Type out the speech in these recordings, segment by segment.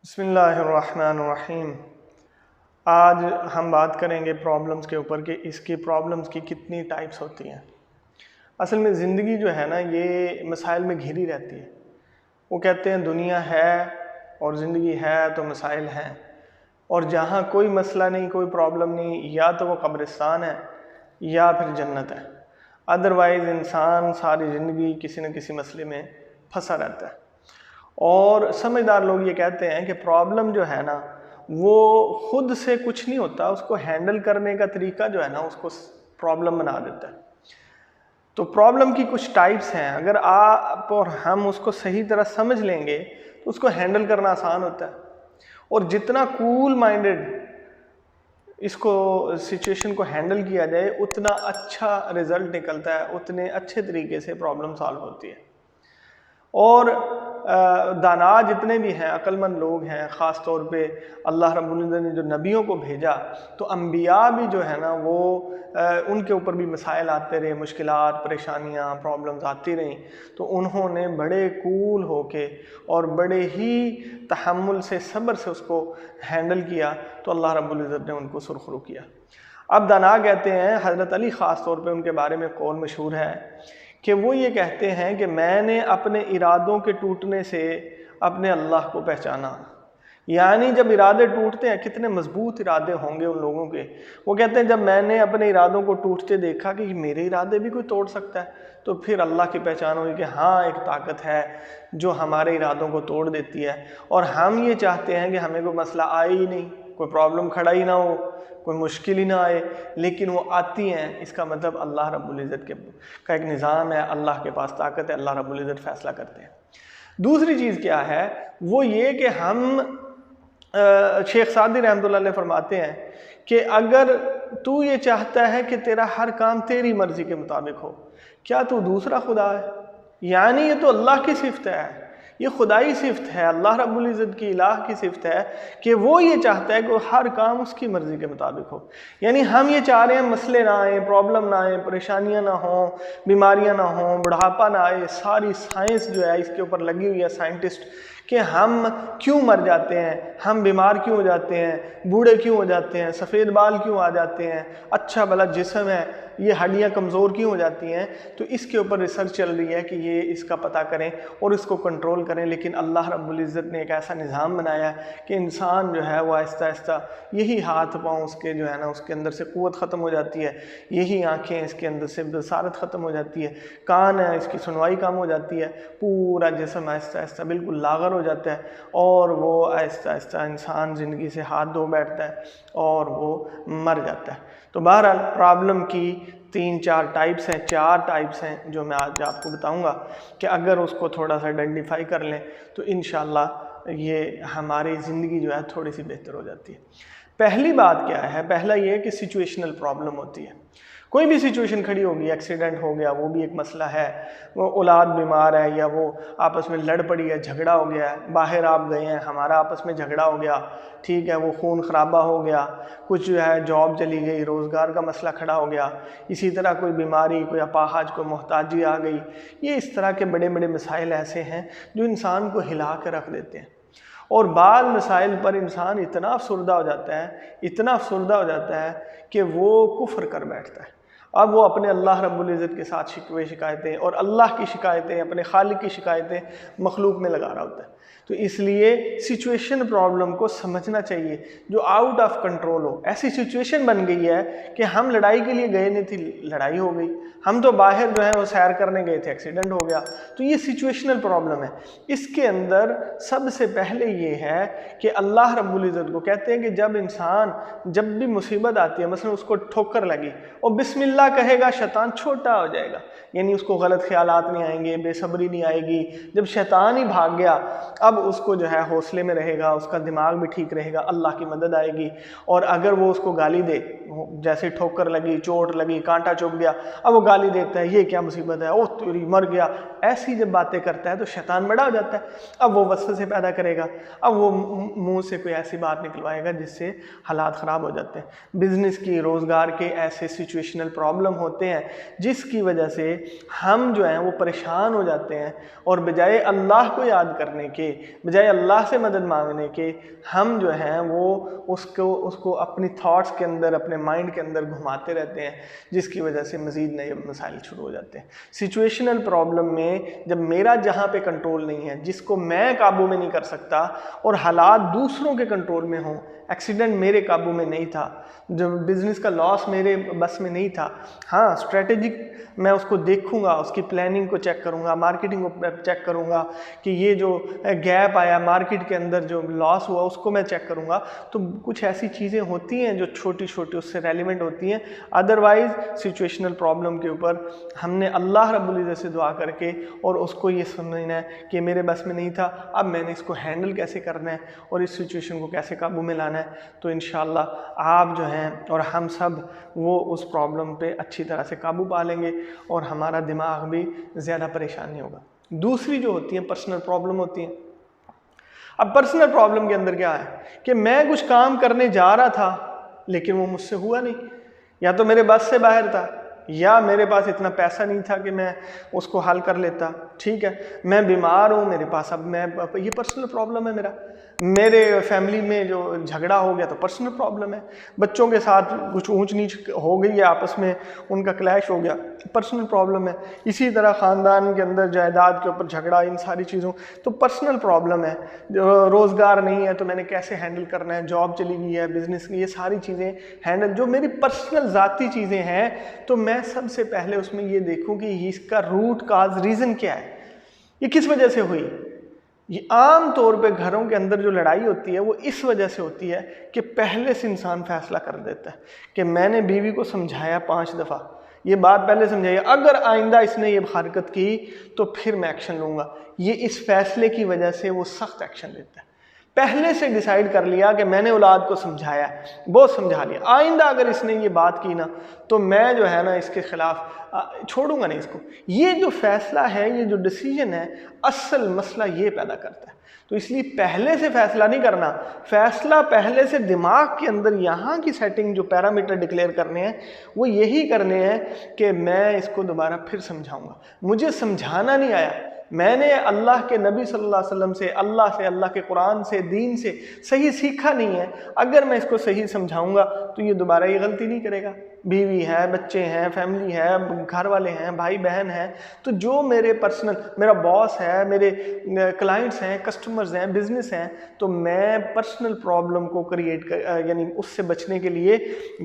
बिस्मिल्लाहिर्रहमानिर्रहीम। आज हम बात करेंगे प्रॉब्लम्स के ऊपर कि इसकी प्रॉब्लम्स की कितनी टाइप्स होती हैं। असल में ज़िंदगी जो है ना, ये मसाइल में घिरी रहती है। वो कहते हैं दुनिया है और ज़िंदगी है तो मसाइल हैं, और जहाँ कोई मसला नहीं, कोई प्रॉब्लम नहीं, या तो वो कब्रिस्तान है या फिर जन्नत है। अदरवाइज़ इंसान सारी ज़िंदगी किसी न किसी मसले में फंसा रहता है। और समझदार लोग ये कहते हैं कि प्रॉब्लम जो है ना, वो खुद से कुछ नहीं होता, उसको हैंडल करने का तरीका जो है ना, उसको प्रॉब्लम बना देता है। तो प्रॉब्लम की कुछ टाइप्स हैं, अगर आप और हम उसको सही तरह समझ लेंगे तो उसको हैंडल करना आसान होता है। और जितना कूल माइंडेड इसको सिचुएशन को हैंडल किया जाए, उतना अच्छा रिजल्ट निकलता है, उतने अच्छे तरीके से प्रॉब्लम सॉल्व होती है। और दाना जितने भी हैं, अक्लमंद लोग हैं, ख़ास तौर पे अल्लाह रब्बुल इज़्ज़त ने जो नबियों को भेजा, तो अम्बिया भी जो है ना, वो उनके ऊपर भी मसाइल आते रहे, मुश्किलात, परेशानियाँ, प्रॉब्लम्स आती रहीं, तो उन्होंने बड़े कूल होके और बड़े ही तहम्मुल से, सब्र से उसको हैंडल किया, तो अल्लाह रब्बुल इज़्ज़त ने उनको सुरखरू किया। अब दाना कहते हैं, हज़रत अली ख़ास तौर पे उनके बारे में कौल मशहूर है कि वो ये कहते हैं कि मैंने अपने इरादों के टूटने से अपने अल्लाह को पहचाना। यानी जब इरादे टूटते हैं, कितने मजबूत इरादे होंगे उन लोगों के। वो कहते हैं जब मैंने अपने इरादों को टूटते देखा कि मेरे इरादे भी कोई तोड़ सकता है, तो फिर अल्लाह की पहचान हुई कि हाँ, एक ताकत है जो हमारे इरादों को तोड़ देती है। और हम ये चाहते हैं कि हमें कोई मसला आए ही नहीं, कोई प्रॉब्लम खड़ा ही ना हो, कोई मुश्किल ही ना आए, लेकिन वो आती हैं। इसका मतलब अल्लाह रब्बुल इज़्ज़त का एक निज़ाम है, अल्लाह के पास ताकत है, अल्लाह रब्बुल इज़्ज़त फैसला करते हैं। दूसरी चीज़ क्या है, वो ये कि हम शेख सादी रहमतुल्लाह अलैह फरमाते हैं कि अगर तू ये चाहता है कि तेरा हर काम तेरी मर्ज़ी के मुताबिक हो, क्या तू दूसरा खुदा है? यानी ये तो अल्लाह की सिफ़त है, ये खुदाई सिफ़त है, अल्लाह रब्बुल इज़्ज़त की इलाह की सिफ़त है कि वो ये चाहता है कि हर काम उसकी मर्ज़ी के मुताबिक हो। यानी हम ये चाह रहे हैं मसले ना आए, प्रॉब्लम ना आए, परेशानियां ना हों, बीमारियां ना हों, बुढ़ापा ना आए। सारी साइंस जो है इसके ऊपर लगी हुई है, साइंटिस्ट, कि हम क्यों मर जाते हैं, हम बीमार क्यों हो जाते हैं, बूढ़े क्यों हो जाते हैं, सफ़ेद बाल क्यों आ जाते हैं, अच्छा भला जिस्म है, ये हड्डियाँ कमज़ोर क्यों हो जाती हैं। तो इसके ऊपर रिसर्च चल रही है कि ये इसका पता करें और इसको कंट्रोल करें। लेकिन अल्लाह रब्बुल इज़्ज़त ने एक ऐसा निज़ाम बनाया है कि इंसान जो है वो आहिस्ता आहिस्ता, यही हाथ पाँव उसके जो है ना, उसके अंदर से क़ुव्वत ख़त्म हो जाती है, यही आँखें इसके अंदर से बसारत ख़त्म हो जाती है, कान है इसकी सुनवाई कम हो जाती है, पूरा जिस्म आहिस्ता आहिस्ता बिल्कुल लाग़र हो जाता है, और वो आहिस्ता आहिस्ता इंसान ज़िंदगी से हाथ धो बैठता है और वो मर जाता है। तो बहरहाल प्रॉब्लम की 3-4 टाइप्स हैं, 4 टाइप्स हैं जो मैं आज आपको बताऊंगा कि अगर उसको थोड़ा सा आइडेंटिफाई कर लें तो इंशाल्लाह ये हमारी ज़िंदगी जो है थोड़ी सी बेहतर हो जाती है। पहली बात क्या है, पहला ये है कि सिचुएशनल प्रॉब्लम होती है। कोई भी सिचुएशन खड़ी होगी, एक्सीडेंट हो गया, वो भी एक मसला है, वो औलाद बीमार है, या वो आपस में लड़ पड़ी है, झगड़ा हो गया है, बाहर आप गए हैं, हमारा आपस में झगड़ा हो गया, ठीक है, वो खून खराबा हो गया, कुछ जो है जॉब चली गई, रोज़गार का मसला खड़ा हो गया, इसी तरह कोई बीमारी, कोई अपाहज, कोई मोहताजी आ गई। ये इस तरह के बड़े बड़े मसाइल ऐसे हैं जो इंसान को हिला कर रख देते हैं। और बाद मसाइल पर इंसान इतना अफसुर्दा हो जाता है, इतना अफसुर्दा हो जाता है कि वो कुफ्र कर बैठता है। अब वो अपने अल्लाह रब्बुल इज़्ज़त के साथ शिकवे शिकायतें और अल्लाह की शिकायतें, अपने खालिक की शिकायतें मखलूक में लगा रहा होता है। तो इसलिए सिचुएशन प्रॉब्लम को समझना चाहिए जो आउट ऑफ कंट्रोल हो। ऐसी सिचुएशन बन गई है कि हम लड़ाई के लिए गए नहीं थे, लड़ाई हो गई, हम तो बाहर जो है वो सैर करने गए थे, एक्सीडेंट हो गया। तो ये सिचुएशनल प्रॉब्लम है। इसके अंदर सबसे पहले ये है कि अल्लाह रब्बुल इज़्ज़त को कहते हैं कि जब इंसान, जब भी मुसीबत आती है, मसलन उसको ठोकर लगी और बिस्मिल्लाह कहेगा, शैतान छोटा हो जाएगा, यानी उसको गलत ख्यालात नहीं आएंगे, बेसब्री नहीं आएगी। जब शैतान ही भाग गया, अब उसको जो है हौसले में रहेगा, उसका दिमाग भी ठीक रहेगा, अल्लाह की मदद आएगी। और अगर वो उसको गाली दे, जैसे ठोकर लगी, चोट लगी, कांटा चुभ गया, अब वो गाली देता है, ये क्या मुसीबत है, ओ तेरी मर गया, ऐसी जब बातें करता है तो शैतान बड़ा हो जाता है। अब वो वसवसे पैदा करेगा, अब वो मुंह से कोई ऐसी बात निकलवाएगा जिससे हालात ख़राब हो जाते हैं। बिज़नेस की, रोज़गार के ऐसे सिचुएशनल प्रॉब्लम होते हैं जिसकी वजह से हम जो हैं वो परेशान हो जाते हैं, और बजाय अल्लाह को याद करने के बजाय अल्लाह से मदद मांगने के हम जो हैं वो उसको अपनी थॉट्स के अंदर, अपने माइंड के अंदर घुमाते रहते हैं, जिसकी वजह से मज़ीद नए मसाइल शुरू हो जाते हैं। सिचुएशनल प्रॉब्लम में जब मेरा जहाँ पे कंट्रोल नहीं है, जिसको मैं काबू में नहीं कर सकता और हालात दूसरों के कंट्रोल में हों, एक्सीडेंट मेरे काबू में नहीं था, जब बिज़नेस का लॉस मेरे बस में नहीं था, हाँ स्ट्रेटेजिक मैं उसको देखूंगा, उसकी प्लानिंग को चेक करूंगा, मार्केटिंग को चेक करूंगा कि ये जो गैप आया मार्केट के अंदर, जो लॉस हुआ उसको मैं चेक करूंगा। तो कुछ ऐसी चीज़ें होती हैं जो छोटी छोटी उससे रेलिवेंट होती हैं। अदरवाइज सिचुएशनल प्रॉब्लम के ऊपर हमने अल्लाह रब्बुल इज़्ज़त से दुआ करके और उसको ये समझना है कि मेरे बस में नहीं था, अब मैंने इसको हैंडल कैसे करना है और इस सिचुएशन को कैसे काबू में लाना है। तो इंशाअल्लाह आप जो हैं और हम सब वो उस प्रॉब्लम पे अच्छी तरह से काबू पा लेंगे और हमारा दिमाग भी ज़्यादा परेशान नहीं होगा। दूसरी जो होती है पर्सनल प्रॉब्लम होती है। अब पर्सनल प्रॉब्लम के अंदर क्या है कि मैं कुछ काम करने जा रहा था लेकिन वो मुझसे हुआ नहीं, या तो मेरे बस से बाहर था या मेरे पास इतना पैसा नहीं था कि मैं उसको हल कर लेता। ठीक है, मैं बीमार हूँ, मेरे पास अब ये पर्सनल प्रॉब्लम है मेरे फैमिली में जो झगड़ा हो गया तो पर्सनल प्रॉब्लम है, बच्चों के साथ कुछ ऊंच नीच हो गई है, आपस में उनका क्लैश हो गया, पर्सनल प्रॉब्लम है। इसी तरह ख़ानदान के अंदर जायदाद के ऊपर झगड़ा, इन सारी चीज़ों तो पर्सनल प्रॉब्लम है। रोज़गार नहीं है तो मैंने कैसे हैंडल करना है, जॉब चली गई है, बिजनेस की, ये सारी चीज़ें हैंडल, जो मेरी पर्सनल ज़ाती चीज़ें हैं, तो मैं सबसे पहले उसमें ये देखूँ कि इसका रूट काज रीज़न क्या है, ये किस वजह से हुई। ये आम तौर पे घरों के अंदर जो लड़ाई होती है वो इस वजह से होती है कि पहले से इंसान फैसला कर देता है कि मैंने बीवी को समझाया 5 दफ़ा, ये बात पहले समझाई, अगर आइंदा इसने ये हरकत की तो फिर मैं एक्शन लूँगा। ये इस फैसले की वजह से वो सख्त एक्शन लेता है। पहले से डिसाइड कर लिया कि मैंने औलाद को समझाया, बहुत समझा लिया, आइंदा अगर इसने ये बात की ना तो मैं जो है ना इसके खिलाफ छोड़ूंगा नहीं इसको। ये जो फैसला है, ये जो डिसीजन है, असल मसला ये पैदा करता है। तो इसलिए पहले से फैसला नहीं करना, फैसला पहले से दिमाग के अंदर यहाँ की सेटिंग जो पैरामीटर डिक्लेयर करने हैं वो यही करने हैं कि मैं इसको दोबारा फिर समझाऊंगा। मुझे समझाना नहीं आया, मैंने अल्लाह के नबी सल्लल्लाहु अलैहि वसल्लम से, अल्लाह के कुरान से, दीन से सही सीखा नहीं है। अगर मैं इसको सही समझाऊंगा तो ये दोबारा ये गलती नहीं करेगा। बीवी है, बच्चे हैं, फैमिली है, घर वाले हैं, भाई बहन हैं, तो जो मेरे पर्सनल, मेरा बॉस है, मेरे क्लाइंट्स हैं, कस्टमर्स हैं, बिजनेस हैं, तो मैं पर्सनल प्रॉब्लम को क्रिएट कर यानी उससे बचने के लिए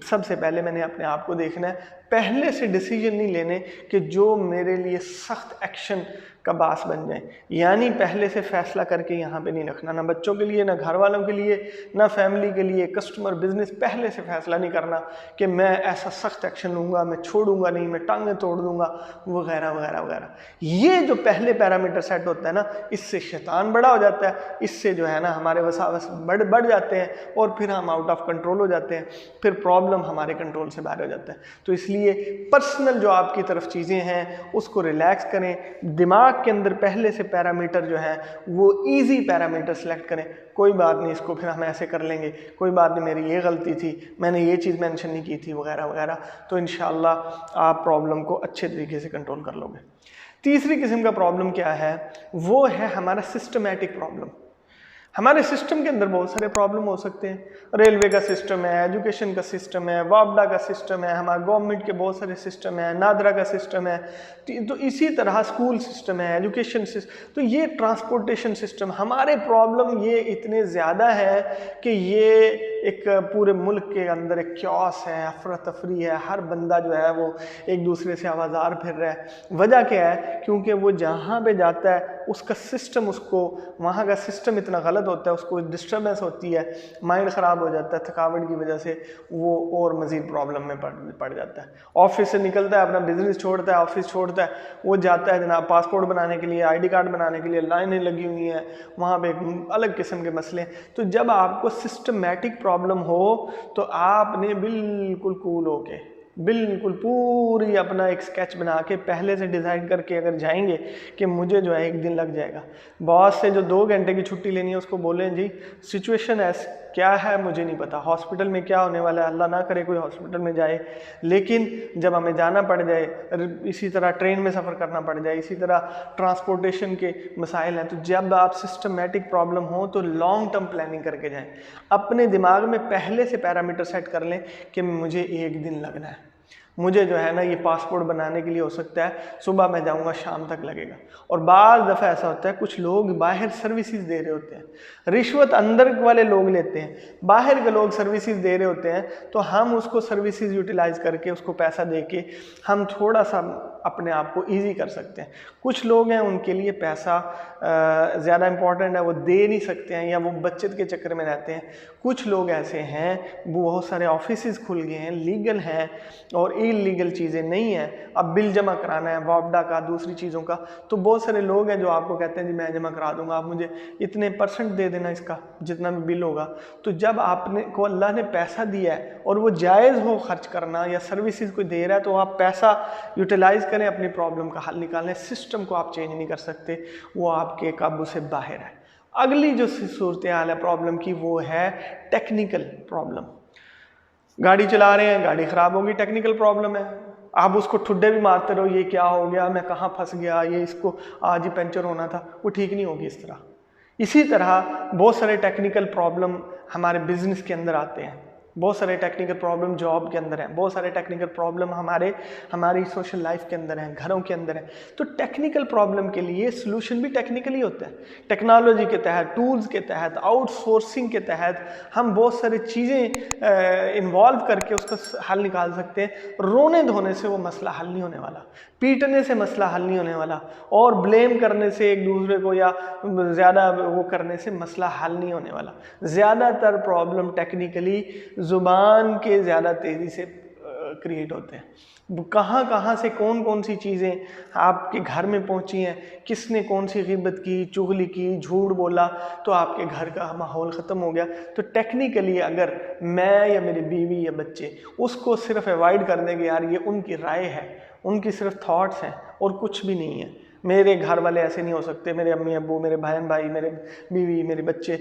सबसे पहले मैंने अपने आप को देखना है, पहले से डिसीजन नहीं लेने कि जो मेरे लिए सख्त एक्शन का बास बन जाए। यानी पहले से फैसला करके यहाँ पे नहीं रखना, ना बच्चों के लिए, ना घर वालों के लिए, ना फैमिली के लिए, कस्टमर, बिजनेस, पहले से फैसला नहीं करना कि मैं ऐसा सख्त एक्शन लूँगा, मैं छोड़ूंगा नहीं, मैं टांगें तोड़ दूंगा, वगैरह वगैरह वगैरह। ये जो पहले पैरामीटर सेट होता है ना, इससे शैतान बड़ा हो जाता है, इससे जो है ना हमारे वसावस बढ़ जाते हैं और फिर हम आउट ऑफ कंट्रोल हो जाते हैं, फिर प्रॉब्लम हमारे कंट्रोल से बाहर हो जाता है। तो इसलिए पर्सनल जो आपकी तरफ चीज़ें हैं उसको रिलैक्स करें, दिमाग के अंदर पहले से पैरामीटर जो है वो इजी पैरामीटर सेलेक्ट करें। कोई बात नहीं, इसको फिर हम ऐसे कर लेंगे, कोई बात नहीं, मेरी ये गलती थी, मैंने ये चीज़ मेंशन नहीं की थी, वगैरह वगैरह। तो इंशाल्लाह आप प्रॉब्लम को अच्छे तरीके से कंट्रोल कर लोगे। तीसरी किस्म का प्रॉब्लम क्या है, वो है हमारा सिस्टमैटिक प्रॉब्लम। हमारे सिस्टम के अंदर बहुत सारे प्रॉब्लम हो सकते हैं। रेलवे का सिस्टम है, एजुकेशन का सिस्टम है, वापडा का सिस्टम है, हमारे गवर्नमेंट के बहुत सारे सिस्टम है, नादरा का सिस्टम है, तो इसी तरह स्कूल सिस्टम है, एजुकेशन सिस्टम, तो ये ट्रांसपोर्टेशन सिस्टम, हमारे प्रॉब्लम ये इतने ज़्यादा है कि ये एक पूरे मुल्क के अंदर एक क्यास है, अफरा तफरी है, हर बंदा जो है वो एक दूसरे से आवाज़ार फिर रहा है। वजह क्या है, क्योंकि वो जहाँ पे जाता है उसका सिस्टम, उसको वहाँ का सिस्टम इतना गलत होता है, उसको डिस्टर्बेंस होती है, माइंड ख़राब हो जाता है, थकावट की वजह से वो और मज़ीद प्रॉब्लम में पड़ जाता है। ऑफिस से निकलता है, अपना बिजनेस छोड़ता है, ऑफिस छोड़ता है, वो जाता है जनाब पासपोर्ट बनाने के लिए, आईडी कार्ड बनाने के लिए, लाइनें लगी हुई हैं, वहाँ पे अलग किस्म के मसले हैं। तो जब आपको सिस्टमैटिक प्रॉब्लम हो तो आपने बिल्कुल कूल होके बिल्कुल पूरी अपना एक स्केच बना के पहले से डिसाइड करके अगर जाएंगे कि मुझे जो है 1 दिन लग जाएगा। बॉस से जो 2 घंटे की छुट्टी लेनी है उसको बोलें जी सिचुएशन ऐसे क्या है मुझे नहीं पता, हॉस्पिटल में क्या होने वाला है, अल्लाह ना करे कोई हॉस्पिटल में जाए, लेकिन जब हमें जाना पड़ जाए, इसी तरह ट्रेन में सफ़र करना पड़ जाए, इसी तरह ट्रांसपोर्टेशन के मसाइल हैं, तो जब आप सिस्टमेटिक प्रॉब्लम हो तो लॉन्ग टर्म प्लानिंग करके जाएं। अपने दिमाग में पहले से पैरामीटर सेट कर लें कि मुझे 1 दिन लगना है, मुझे जो है ना ये पासपोर्ट बनाने के लिए हो सकता है सुबह मैं जाऊंगा शाम तक लगेगा। और बाज़ दफ़ा ऐसा होता है कुछ लोग बाहर सर्विसेज दे रहे होते हैं, रिश्वत अंदर वाले लोग लेते हैं, बाहर के लोग सर्विसेज दे रहे होते हैं, तो हम उसको सर्विसेज यूटिलाइज करके उसको पैसा दे के हम थोड़ा सा अपने आप को ईजी कर सकते हैं। कुछ लोग हैं उनके लिए पैसा ज़्यादा इम्पॉर्टेंट है, वो दे नहीं सकते हैं या वो बचत के चक्कर में रहते हैं। कुछ लोग ऐसे हैं वो बहुत सारे ऑफिसेज खुल गए हैं, लीगल हैं और इलीगल चीज़ें नहीं हैं, अब बिल जमा कराना है वापडा का दूसरी चीज़ों का, तो बहुत सारे लोग हैं जो आपको कहते हैं जी मैं जमा करा दूंगा, आप मुझे इतने % दे देना इसका जितना भी बिल होगा। तो जब आपने को अल्लाह ने पैसा दिया है और वो जायज़ हो खर्च करना या सर्विसेज कोई दे रहा है तो आप पैसा यूटिलाइज करें अपनी प्रॉब्लम का हल निकालने। सिस्टम को आप चेंज नहीं कर सकते, वो आपके काबू से बाहर है। अगली जो सूरत हाल है प्रॉब्लम की वो है टेक्निकल प्रॉब्लम। गाड़ी चला रहे हैं, गाड़ी ख़राब होगी, टेक्निकल प्रॉब्लम है, आप उसको ठुड्डे भी मारते रहो, ये क्या हो गया, मैं कहाँ फंस गया, ये इसको आज ही पंचर होना था, वो ठीक नहीं होगी इस तरह। इसी तरह बहुत सारे टेक्निकल प्रॉब्लम हमारे बिजनेस के अंदर आते हैं, बहुत सारे टेक्निकल प्रॉब्लम जॉब के अंदर हैं, बहुत सारे टेक्निकल प्रॉब्लम हमारी सोशल लाइफ के अंदर हैं, घरों के अंदर हैं। तो टेक्निकल प्रॉब्लम के लिए सलूशन भी टेक्निकल ही होता है। टेक्नोलॉजी के तहत, टूल्स के तहत, आउटसोर्सिंग के तहत हम बहुत सारी चीज़ें इन्वॉल्व करके उसका हल निकाल सकते हैं। रोने धोने से वो मसला हल नहीं होने वाला, पीटने से मसला हल नहीं होने वाला, और ब्लेम करने से एक दूसरे को या ज़्यादा वो करने से मसला हल नहीं होने वाला। ज़्यादातर प्रॉब्लम टेक्निकली ज़ुबान के ज़्यादा तेज़ी से क्रिएट होते हैं। कहाँ कहाँ से कौन कौन सी चीज़ें आपके घर में पहुँची हैं, किसने कौन सी गिबत की, चुगली की, झूठ बोला, तो आपके घर का माहौल ख़त्म हो गया। तो टेक्निकली अगर मैं या मेरी बीवी या बच्चे उसको सिर्फ अवॉइड कर देंगे, यार ये उनकी राय है, उनकी सिर्फ थॉट्स हैं और कुछ भी नहीं है, मेरे घर वाले ऐसे नहीं हो सकते, मेरे अम्मी अब्बू, मेरे बहन भाई, मेरे बीवी, मेरे बच्चे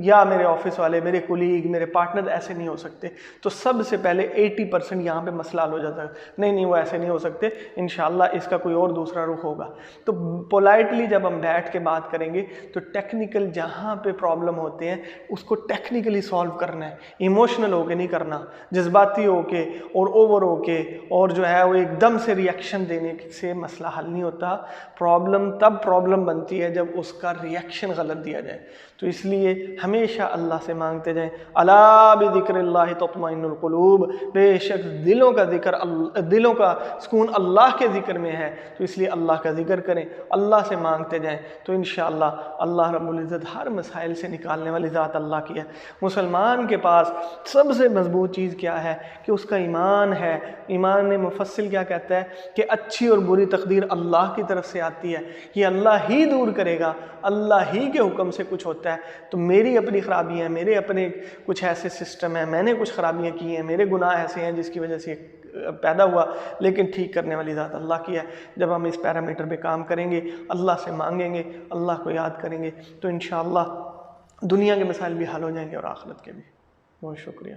या मेरे ऑफिस वाले, मेरे कोलीग, मेरे पार्टनर ऐसे नहीं हो सकते, तो सबसे पहले 80% यहाँ पे मसला हल हो जाता है। नहीं वो ऐसे नहीं हो सकते, इंशाल्लाह इसका कोई और दूसरा रुख होगा। तो पोलाइटली जब हम बैठ के बात करेंगे तो टेक्निकल जहाँ पे प्रॉब्लम होते हैं उसको टेक्निकली सॉल्व करना है, इमोशनल होके नहीं करना, जज्बाती होके और ओवर होके और जो है वो एकदम से रिएक्शन देने से मसला हल नहीं होता। प्रॉब्लम तब प्रॉब्लम बनती है जब उसका रिएक्शन गलत दिया जाए। तो इसलिए हमेशा अल्लाह से मांगते जाएं, अला बिज़िक्रिल्लाहि तत्मइन्नुल कुलूब, बेशक दिलों का जिक्र, दिलों का सुकून अल्लाह के ज़िक्र में है। तो इसलिए अल्लाह का जिक्र करें, अल्लाह से मांगते जाएं, तो इंशाअल्लाह अल्लाह रब्बुल इज़्ज़त हर मसाइल से निकालने वाली ज़ात अल्लाह की है। मुसलमान के पास सबसे मजबूत चीज़ क्या है कि उसका ईमान है। ईमान मुफस्सिल क्या कहता है कि अच्छी और बुरी तकदीर अल्लाह की तरफ से आती है, ये अल्लाह ही दूर करेगा, अल्लाह ही के हुक्म से कुछ होता है। तो मेरी अपनी ख़राबियाँ हैं, मेरे अपने कुछ ऐसे सिस्टम हैं, मैंने कुछ ख़राबियाँ की हैं, मेरे गुनाह ऐसे हैं जिसकी वजह से पैदा हुआ, लेकिन ठीक करने वाली ज़ात अल्लाह की है। जब हम इस पैरामीटर पे काम करेंगे, अल्लाह से मांगेंगे, अल्लाह को याद करेंगे, तो इंशाअल्लाह दुनिया के मसाइल भी हल हो जाएंगे और आखिरत के भी। बहुत शुक्रिया।